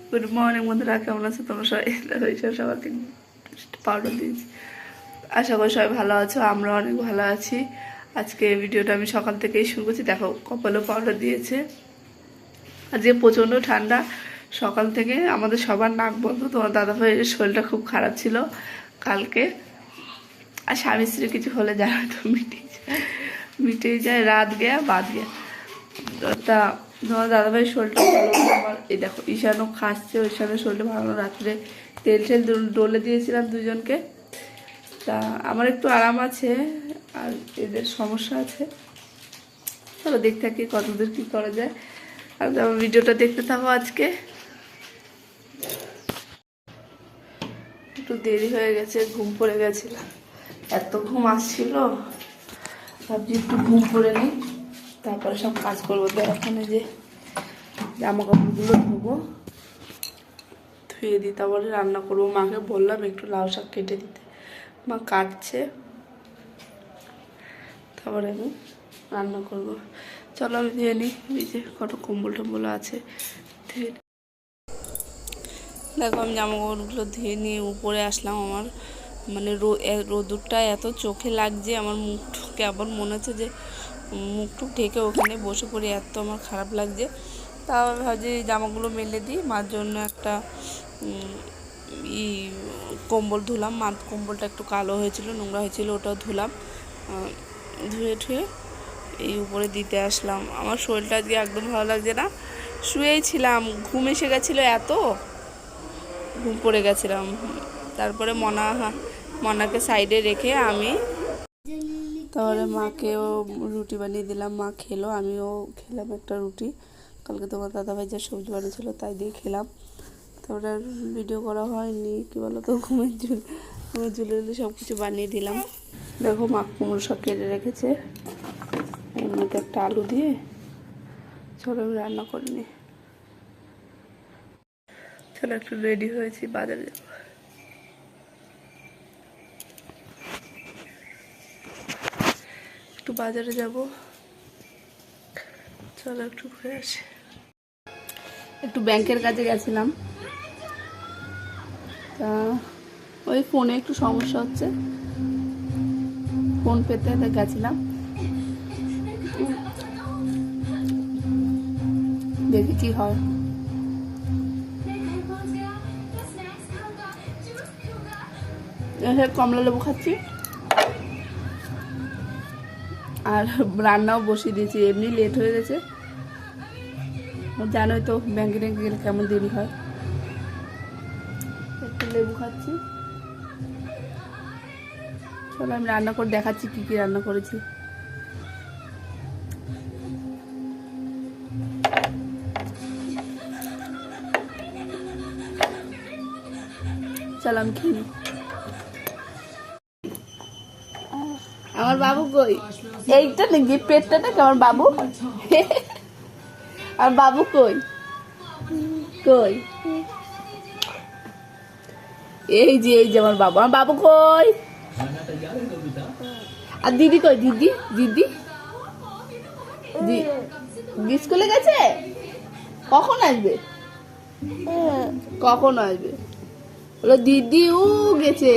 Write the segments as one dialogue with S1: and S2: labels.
S1: Good morning বন্ধুরা, কেমন আছে তোমরা সবাই? সবাইকে পাউডার দিয়েছি, আশা করি সবাই ভালো আছো। আমরা অনেক ভালো আছি। আজকে ভিডিওটা আমি সকাল থেকেই শুরু করছি। দেখো, কপালেও পাউডার দিয়েছে। আজকে প্রচণ্ড ঠান্ডা, সকাল থেকে আমাদের সবার নাক বন্ধ। তোমার দাদাভাইয়ের শরীরটা খুব খারাপ ছিল কালকে। আর স্বামী স্ত্রী কিছু হলে জানো তো মিটেই যায়, রাত গিয়া বাদ গিয়া। তা তোমার দাদাভাইয়ের শরীরটা ভালো না। আমার এই দেখো, ঈশানও খাচ্ছে, ঈশানের শরীরটা ভালো। রাত্রে তেল ডলে দিয়েছিলাম দুজনকে। তা আমার একটু আরাম আছে, আর এদের সমস্যা আছে। চলো দেখতে থাকি কতদূর কী করা যায়। আর আমার ভিডিওটা দেখতে থাকো। আজকে একটু দেরি হয়ে গেছে, ঘুম পড়ে গেছিলাম, এত ঘুম আসছিল। ভাবছি একটু ঘুম পড়ে নিই, তারপরে সব কাজ করবো। তো এখানে যে জামা কাপড়গুলো ধুবো, ধুয়ে দিই, তারপরে রান্না করবো। মাকে বললাম একটু লাউ শাক কেটে দিতে, মা কাটছে, তারপরে আমি রান্না করবো। চলো আমি ধুয়ে নিই। এই যে কত কম্বল টম্বল আছে, ধুয়ে। দেখো, আমি জামা কাপড়গুলো ধুয়ে নিয়ে উপরে আসলাম। আমার মানে রোদুরটা এত চোখে লাগছে, আমার মুখটুকে আবার মনে হচ্ছে যে মুখটুক ঢেকে ওখানে বসে পড়ি, এত আমার খারাপ লাগছে। তাও আমি ভাবছি জামাগুলো মেলে দিই। মার জন্য একটা কম্বল ধুলাম। মার কম্বলটা একটু কালো হয়েছিল, নোংরা হয়েছিল, ওটাও ধুলাম। ধুয়ে ঠুয়ে এই উপরে দিতে আসলাম। আমার শরীরটা আজকে একদম ভালো লাগছে না। শুয়েই ছিলাম, ঘুম এসে গেছিলো, এত ঘুম পড়ে গেছিলাম। তারপরে মনাকে সাইডে রেখে আমি তারপরে মাকেও রুটি বানিয়ে দিলাম। মা খেলো, আমিও খেলাম একটা রুটি। কালকে তোমার দাদাভাই যা সবজি বানিয়েছিলো তাই দিয়ে খেলাম। তারপরে আর ভিডিও করা হয়নি, কী বলো তো, ঘুমের ঝুলে সব কিছু বানিয়ে দিলাম। দেখো, মা কুমড়ো সব কেটে রেখেছে, এর মধ্যে একটা আলু দিয়ে। চলো আমি রান্না করিনি। চলো একটু রেডি হয়েছি, বাজারে যাবো। একটু বাজারে যাব, চলো একটু ঘুরে আসি। একটু ব্যাংকের কাজে গেছিলাম, তা ওই ফোনে একটু সমস্যা হচ্ছে, ফোন পেতে গেছিলাম। দেখি কি হয়। কমলা লেবু খাচ্ছি, আর রান্নাও বসিয়ে দিয়েছি। এমনি লেট হয়ে গেছে, জানোই তো ব্যাংকে ট্যাঙ্কে গেলে কেমন দেরি হয়। একটু লেবু খাচ্ছি। চলো আমি রান্না করে দেখাচ্ছি কি কি রান্না করেছি। চলো আমি খেয়ে। আমার বাবু কই? এইটা নাকি পেটটা নাকি আমার বাবু? আর বাবু কই? কই? এই যে আমার বাবু। আমার বাবু কই? আর দিদি কই? দিদি দিদি স্কুলে গেছে? কখন আসবে? কখন আসবে? বলো দিদি ও গেছে।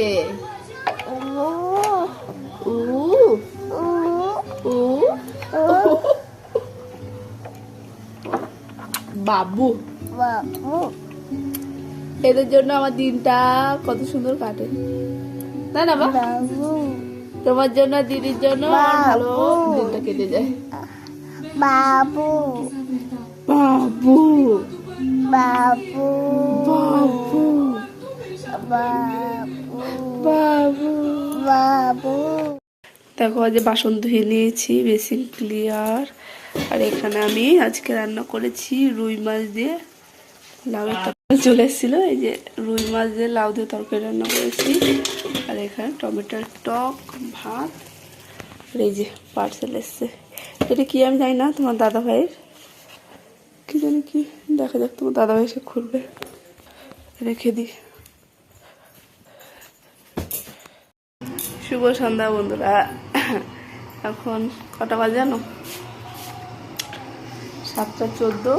S1: বাবু বাবু, এদের জন্য আমার দিনটা কত সুন্দর কাটে, না না বাবু? তোমার জন্য, দিদির জন্য ভালো দিনটা কেটে যায়। বাবু বাবু বাবু বাবু বাবু বাবু। দেখো, আজ বাসন ধুয়ে নিয়েছি, বেসিন ক্লিয়ার। আর এখানে আমি আজকে রান্না করেছি রুই মাছ দিয়ে লাউ তরকারি। চলে এসেছিলো, এই যে রুই মাছ দিয়ে লাউ দিয়ে তরকারি রান্না করেছি। আর এখানে টমেটোর টক, ভাত। আর এই যে পার্সেল এসছে, এটা কি আমি জানি না, তোমার দাদা ভাইয়ের কি জানি কি, দেখা যাক, তোমার দাদা ভাই এসে খুলবে। রেখে দিই। শুভ সন্ধ্যা বন্ধুরা। এখন কটা বাজে জানো? 7:14।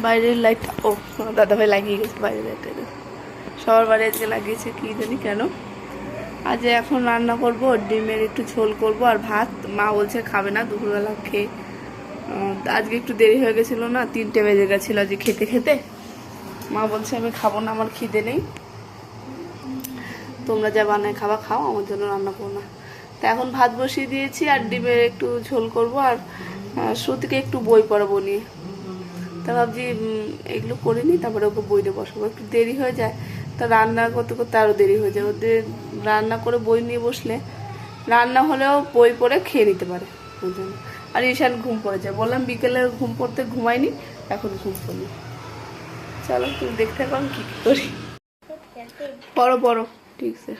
S1: বাইরের লাইট, ও দাদাভাই লাগিয়ে গেছে বাইরের লাইটটা, সবার বাড়ি আজকে লাগিয়েছে কি জানি কেন। আজ এখন রান্না করব, ডিমের একটু ঝোল করব আর ভাত। মা বলছে খাবে না দুপুরবেলা খেয়ে, আজকে একটু দেরি হয়ে গেছিলো না, 3টে বেজে গেছিলো আজকে খেতে খেতে। মা বলছে আমি খাবো না, আমার খিদে নেই, তোমরা যা বানায় খাওয়া খাও, আমার জন্য রান্না করো না। তা এখন ভাত বসিয়ে দিয়েছি আর ডিমের একটু ঝোল করব আর শ্রুতিকে একটু বই পড়াবো নিয়ে। তা ভাবছি এগুলো করে নিই, তারপরে ওকে বইতে বসাবো, একটু দেরি হয়ে যায়। তা রান্না করতে করতে আরও দেরি হয়ে যায়, ওদের রান্না করে বই নিয়ে বসলে রান্না হলেও বই পড়ে খেয়ে নিতে পারে ওই জন্য। আর ঈশান ঘুম পড়ে যায়, বললাম বিকেলে ঘুম পড়তে ঘুমাইনি, এখন ঘুম পড়লো। চলো তুমি দেখতে পাও কি করি, পড়ো পড়ো, ঠিক আছে।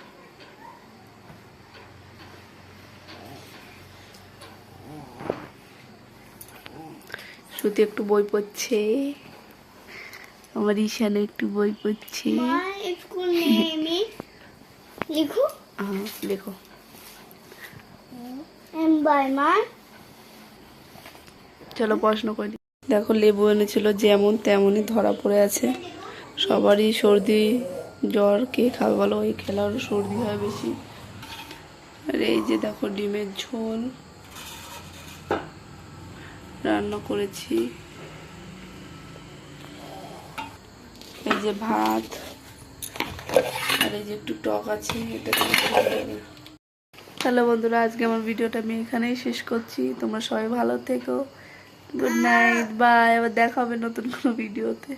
S1: শ্রুতি একটু বই পড়ছে, আমার ঈশান একটু বই পড়ছে। লিখো, হ্যাঁ লেখো। চলো পড়াশোনা করে দিই। দেখো লেবু এনেছিল যেমন তেমনই ধরা পড়ে আছে, সবারই সর্দি জ্বর, কে খাবে বলো, ওই খেলে আরও সর্দি হয় বেশি। আর এই যে দেখো ডিমের ঝোল রান্না করেছি, এই যে ভাত, আর এই যে একটু টক আছে, এটা তাহলে বন্ধুরা আজকে আমার ভিডিওটা আমি এখানেই শেষ করছি। তোমরা সবাই ভালো থেকো, গুড নাইট, বাই, আবার দেখা হবে নতুন কোনো ভিডিওতে।